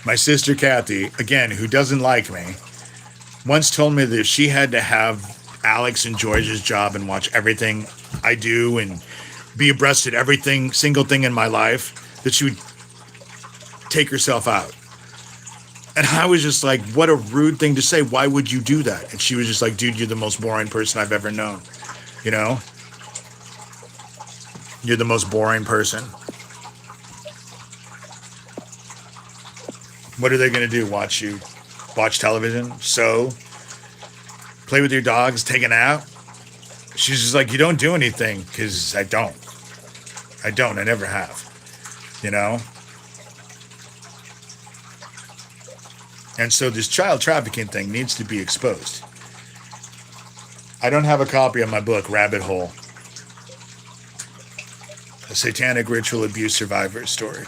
My sister Kathy, again, who doesn't like me, once told me that if she had to have Alex and George's job and watch everything I do and be abreast of everything, single thing in my life, that she would take herself out. And I was just like, what a rude thing to say. Why would you do that? And she was just like, dude, you're the most boring person I've ever known. You know? You're the most boring person. What are they going to do? Watch you watch television? Sew? Play with your dogs? Take a nap? She's just like, you don't do anything. Because I don't. I never have. You know? And so this child trafficking thing needs to be exposed. I don't have a copy of my book, Rabbit Hole. A satanic ritual abuse survivor story.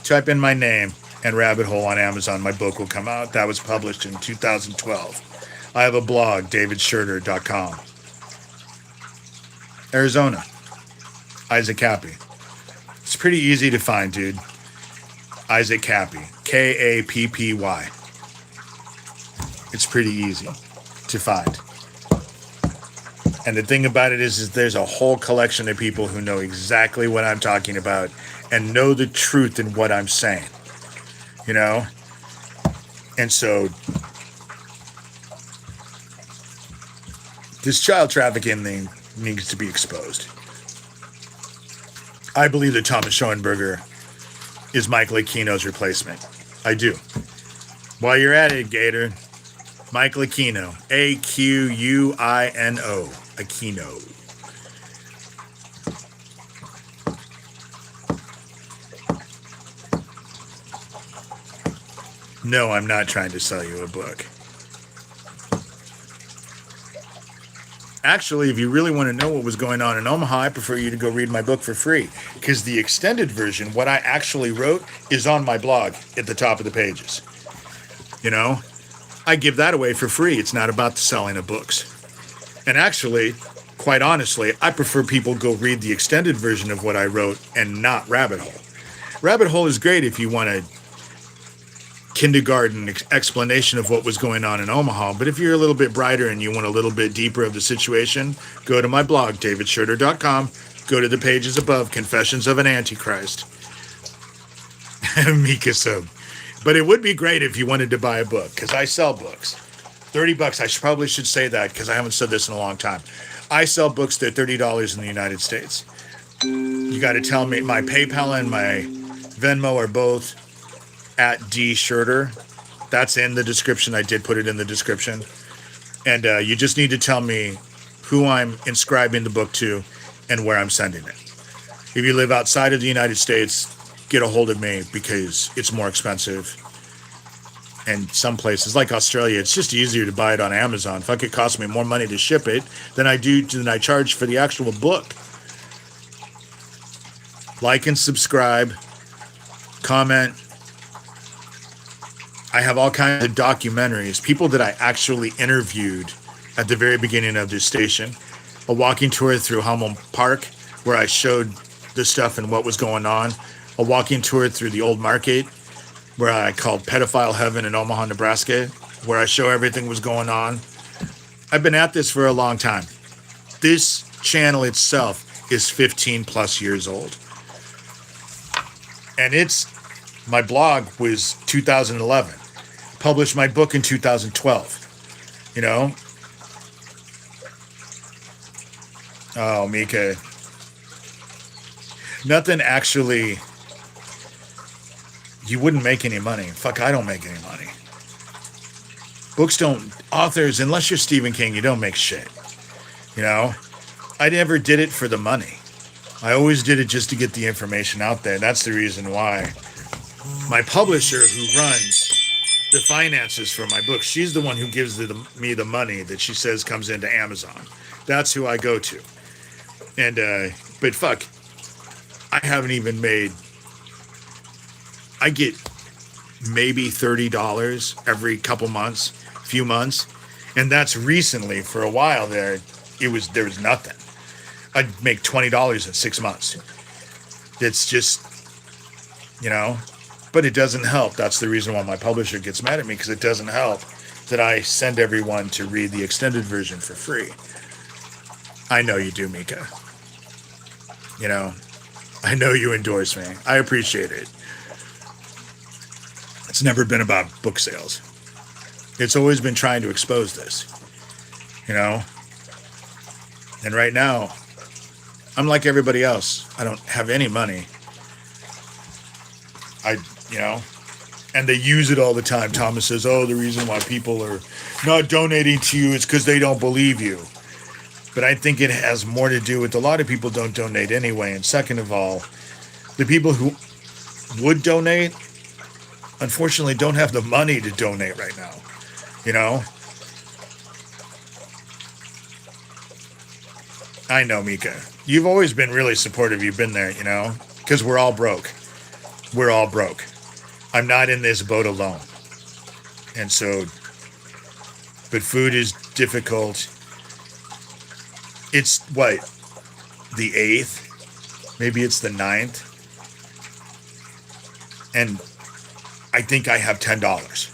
Type in my name and Rabbit Hole on Amazon. My book will come out. That was published in 2012. I have a blog, davidshurter.com. Arizona. Issac Kappy. It's pretty easy to find, dude. Issac Kappy. Kappy. It's pretty easy to find. And the thing about it is there's a whole collection of people who know exactly what I'm talking about and know the truth in what I'm saying. You know? And so this child trafficking thing needs to be exposed. I believe that Thomas Schoenberger is Michael Aquino's replacement. I do. While you're at it, Gator, Michael Aquino. Aquino. Aquino. No, I'm not trying to sell you a book. Actually, if you really want to know what was going on in Omaha, I prefer you to go read my book for free. Because the extended version, what I actually wrote, is on my blog at the top of the pages. You know? I give that away for free. It's not about the selling of books. And actually, quite honestly, I prefer people go read the extended version of what I wrote and not Rabbit Hole. Rabbit Hole is great if you want a kindergarten explanation of what was going on in Omaha, but if you're a little bit brighter and you want a little bit deeper of the situation, go to my blog, davidshurter.com, go to the pages above, Confessions of an Antichrist. Mika sub. But it would be great if you wanted to buy a book, because I sell books. $30, I probably should say that, because I haven't said this in a long time. I sell books that are $30 in the United States. You got to tell me, my PayPal and my Venmo are both at dshurter. That's in the description. I did put it in the description. And you just need to tell me who I'm inscribing the book to and where I'm sending it. If you live outside of the United States, get a hold of me because it's more expensive. And some places like Australia, it's just easier to buy it on Amazon. Fuck, it costs me more money to ship it than I charge for the actual book. Like and subscribe. Comment. I have all kinds of documentaries, people that I actually interviewed at the very beginning of this station. A walking tour through Hummel Park, where I showed the stuff and what was going on. A walking tour through the old market, where I called Pedophile Heaven in Omaha, Nebraska, where I show everything was going on. I've been at this for a long time. This channel itself is 15 plus years old. And my blog was 2011. Published my book in 2012. You know? Oh, Mika. Nothing actually... You wouldn't make any money. Fuck, I don't make any money. Authors, unless you're Stephen King, you don't make shit. You know? I never did it for the money. I always did it just to get the information out there. That's the reason why. My publisher, who runs the finances for my book, she's the one who gives me the money that she says comes into Amazon. That's who I go to. And, but fuck, I haven't even made... I get maybe $30 every couple months, few months. And that's recently. For a while there was nothing. I'd make $20 in 6 months. It's just, you know, but it doesn't help. That's the reason why my publisher gets mad at me, because it doesn't help that I send everyone to read the extended version for free. I know you do, Mika. You know, I know you endorse me. I appreciate it. It's never been about book sales. It's always been trying to expose this, you know? And right now, I'm like everybody else. I don't have any money. And they use it all the time. Thomas says, oh, the reason why people are not donating to you is because they don't believe you. But I think it has more to do with a lot of people don't donate anyway. And second of all, the people who would donate, unfortunately, don't have the money to donate right now. You know? I know, Mika. You've always been really supportive. You've been there, you know? Because we're all broke. We're all broke. I'm not in this boat alone. And so, but food is difficult. It's what? The 8th? Maybe it's the 9th? And I think I have $10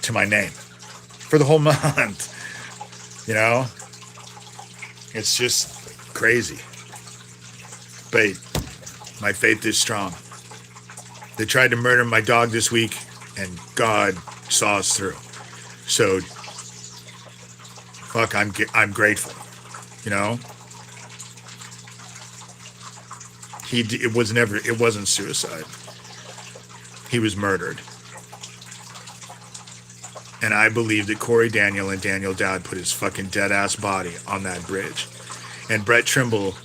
to my name for the whole month. You know? It's just crazy. But my faith is strong. They tried to murder my dog this week, and God saw us through. So, fuck, I'm grateful. You know? It wasn't suicide. He was murdered. And I believe that Corey Daniel and Daniel Dowd put his fucking dead-ass body on that bridge. And Brett Trimble,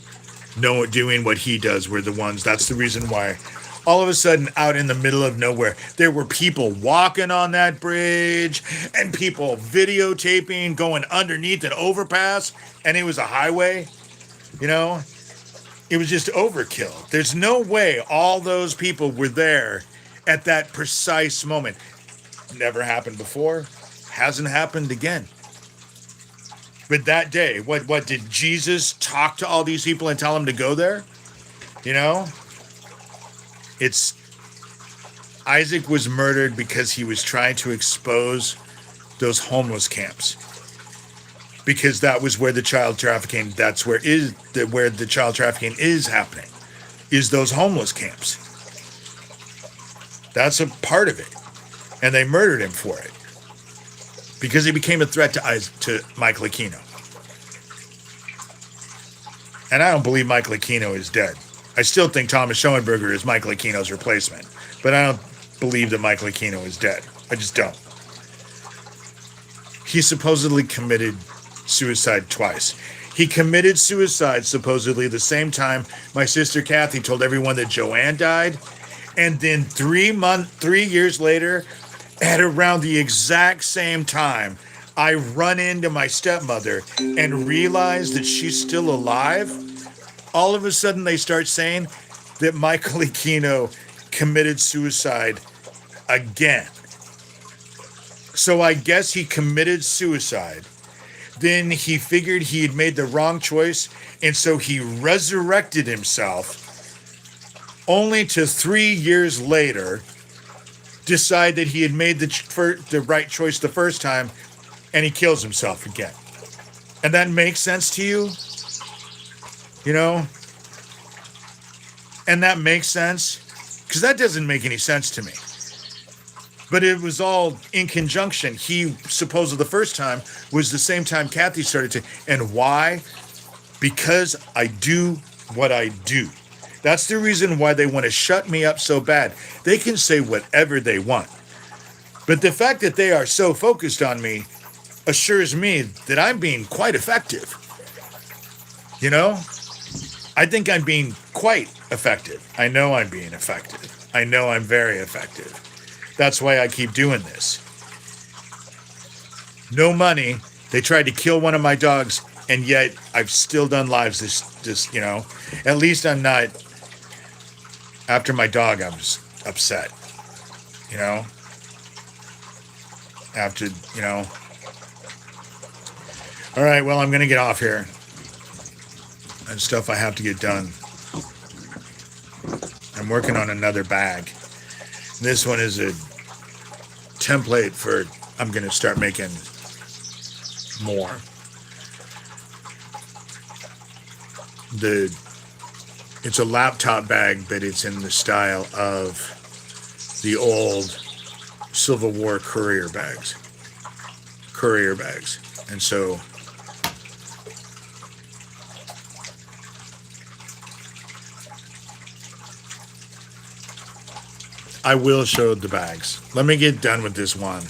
doing what he does, were the ones. That's the reason why All of a sudden, out in the middle of nowhere, there were people walking on that bridge and people videotaping going underneath an overpass, and it was a highway. You know, it was just overkill. There's no way all those people were there at that precise moment. Never happened before, hasn't happened again. But that day, what did Jesus talk to all these people and tell them to go there? You know, it's Isaac was murdered because he was trying to expose those homeless camps. Because that was where the child trafficking, that's where the child trafficking is happening, is those homeless camps. That's a part of it. And they murdered him for it. Because he became a threat to Mike Aquino. And I don't believe Mike Aquino is dead. I still think Thomas Schoenberger is Mike Aquino's replacement. But I don't believe that Mike Aquino is dead. I just don't. He supposedly committed suicide twice. He committed suicide supposedly the same time my sister Kathy told everyone that Joanne died. And then 3 years later, at around the exact same time, I run into my stepmother and realize that she's still alive. All of a sudden, they start saying that Michael Aquino committed suicide again. So I guess he committed suicide. Then he figured he had made the wrong choice, and so he resurrected himself, only to 3 years later decide that he had made the right choice the first time, and he kills himself again. And that makes sense to you? You know? And that makes sense? Because that doesn't make any sense to me. But it was all in conjunction. He supposedly the first time was the same time Kathy started to. And why? Because I do what I do. That's the reason why they want to shut me up so bad. They can say whatever they want. But the fact that they are so focused on me assures me that I'm being quite effective. You know? I think I'm being quite effective. I know I'm being effective. I know I'm very effective. That's why I keep doing this. No money. They tried to kill one of my dogs, and yet I've still done lives this, you know. At least I'm not. After my dog, I was upset. You know? After, you know. All right, well, I'm going to get off here. And stuff I have to get done. I'm working on another bag. This one is a template for, I'm going to start making more. It's a laptop bag, but it's in the style of the old Civil War courier bags. And so I will show the bags. Let me get done with this one,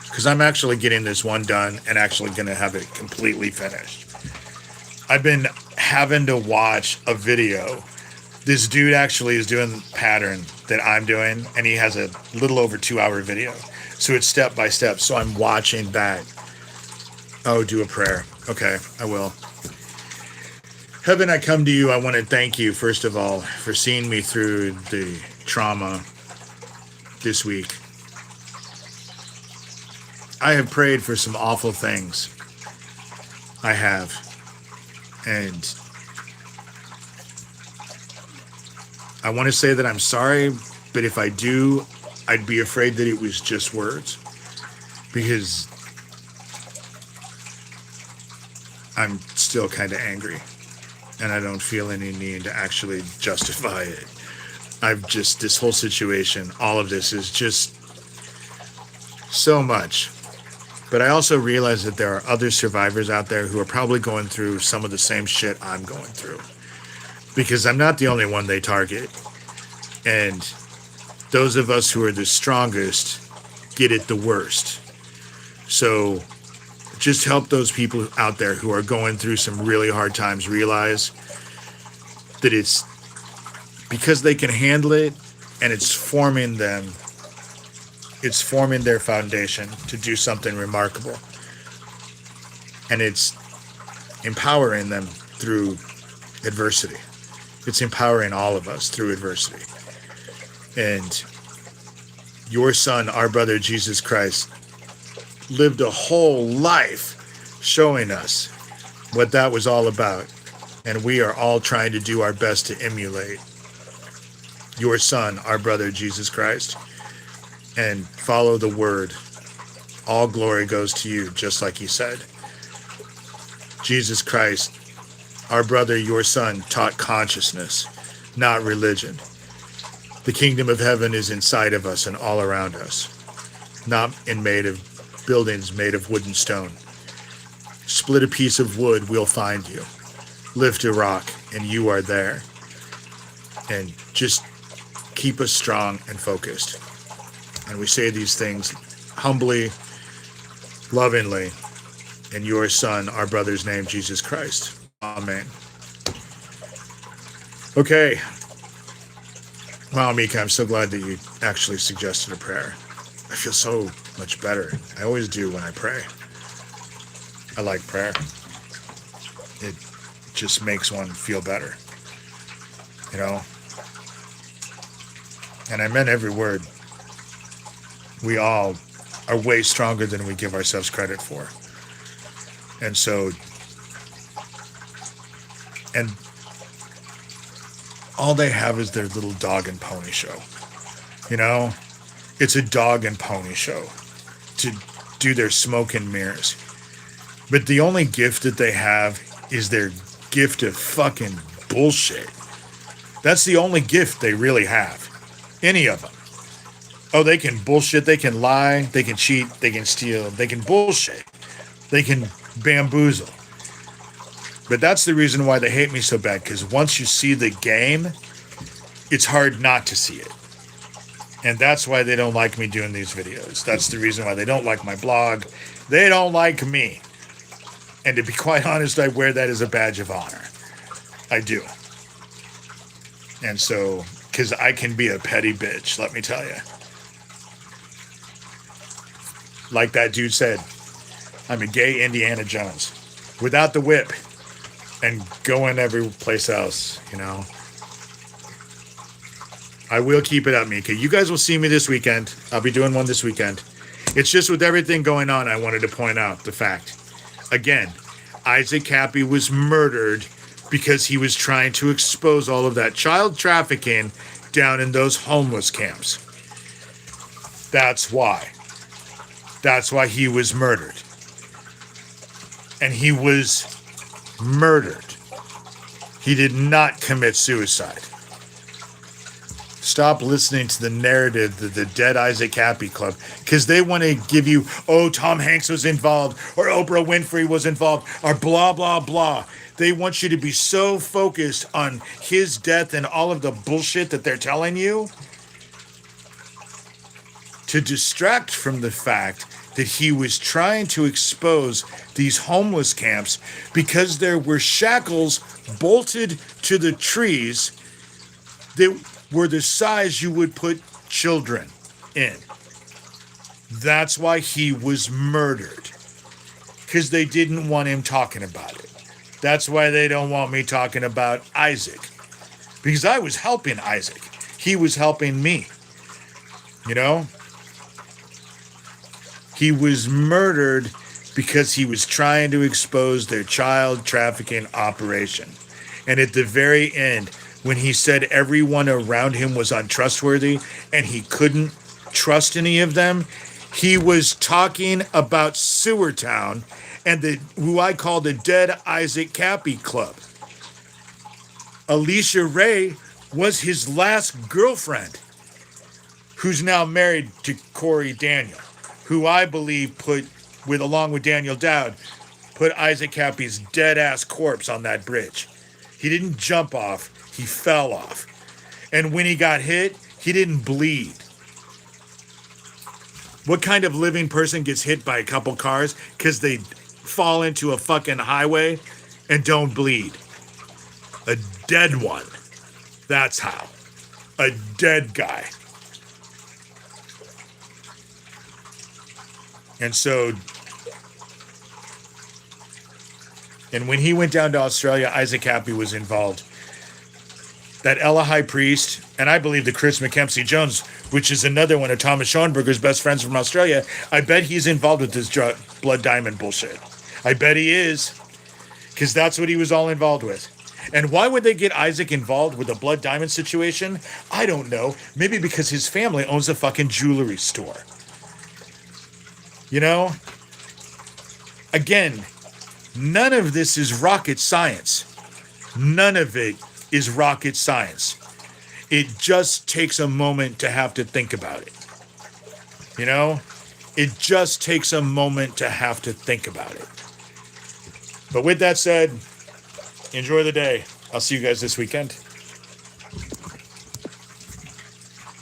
because I'm actually getting this one done and actually going to have it completely finished. I've been having to watch a video. This dude actually is doing the pattern that I'm doing, and he has a little over 2-hour video. So it's step by step. So I'm watching that. Oh, do a prayer. Okay, I will. Heaven, I come to you. I want to thank you, first of all, for seeing me through the trauma this week. I have prayed for some awful things. I have. And I want to say that I'm sorry, but if I do, I'd be afraid that it was just words. Because I'm still kind of angry. And I don't feel any need to actually justify it. This whole situation, all of this is just so much. But I also realize that there are other survivors out there who are probably going through some of the same shit I'm going through. Because I'm not the only one they target. And those of us who are the strongest get it the worst. So just help those people out there who are going through some really hard times realize that it's because they can handle it, and it's forming them. It's forming their foundation to do something remarkable. And it's empowering them through adversity. It's empowering all of us through adversity. And your son, our brother Jesus Christ, lived a whole life showing us what that was all about. And we are all trying to do our best to emulate your son, our brother Jesus Christ, and follow the word. All glory goes to you, just like he said. Jesus Christ, our brother, your son, taught consciousness, not religion. The kingdom of heaven is inside of us and all around us, not in made of buildings made of wood and stone. Split a piece of wood, we'll find you. Lift a rock, and you are there. And just keep us strong and focused. And we say these things humbly, lovingly, in your son, our brother's name, Jesus Christ. Amen. Okay. Wow, Mika, I'm so glad that you actually suggested a prayer. I feel so much better. I always do when I pray. I like prayer. It just makes one feel better. You know? And I meant every word. We all are way stronger than we give ourselves credit for. And so, and all they have is their little dog and pony show. You know? It's a dog and pony show to do their smoke and mirrors. But the only gift that they have is their gift of fucking bullshit. That's the only gift they really have. Any of them. Oh, they can bullshit, they can lie, they can cheat, they can steal, they can bullshit. They can bamboozle. But that's the reason why they hate me so bad, because once you see the game, it's hard not to see it. And that's why they don't like me doing these videos. That's the reason why they don't like my blog. They don't like me. And to be quite honest, I wear that as a badge of honor. I do. And so, because I can be a petty bitch, let me tell you. Like that dude said, I'm a gay Indiana Jones. Without the whip. And going every place else, you know. I will keep it up, Mika. You guys will see me this weekend. I'll be doing one this weekend. It's just with everything going on, I wanted to point out the fact. Again, Issac Kappy was murdered because he was trying to expose all of that child trafficking down in those homeless camps. That's why. That's why he was murdered. And he was murdered. He did not commit suicide. Stop listening to the narrative that the Dead Issac Kappy Club, because they want to give you, oh, Tom Hanks was involved, or Oprah Winfrey was involved, or blah, blah, blah. They want you to be so focused on his death and all of the bullshit that they're telling you to distract from the fact that he was trying to expose these homeless camps because there were shackles bolted to the trees that were the size you would put children in. That's why he was murdered. Because they didn't want him talking about it. That's why they don't want me talking about Issac. Because I was helping Issac. He was helping me. You know? He was murdered because he was trying to expose their child trafficking operation. And at the very end, when he said everyone around him was untrustworthy and he couldn't trust any of them, he was talking about Sewer Town and who I call the Dead Issac Kappy Club. Alicia Ray was his last girlfriend, who's now married to Corey Daniel, who I believe along with Daniel Dowd, put Issac Kappy's dead-ass corpse on that bridge. He didn't jump off. He fell off. And when he got hit, he didn't bleed. What kind of living person gets hit by a couple cars because they fall into a fucking highway and don't bleed? A dead one. That's how. A dead guy. And so, and when he went down to Australia, Issac Kappy was involved. That Ella High Priest, and I believe the Chris McKempsey Jones, which is another one of Thomas Schoenberger's best friends from Australia, I bet he's involved with this blood diamond bullshit. I bet he is, because that's what he was all involved with. And why would they get Issac involved with the blood diamond situation? I don't know. Maybe because his family owns a fucking jewelry store. You know? Again, none of this is rocket science. None of it is rocket science. It just takes a moment to have to think about it. You know? It just takes a moment to have to think about it. But with that said, enjoy the day. I'll see you guys this weekend.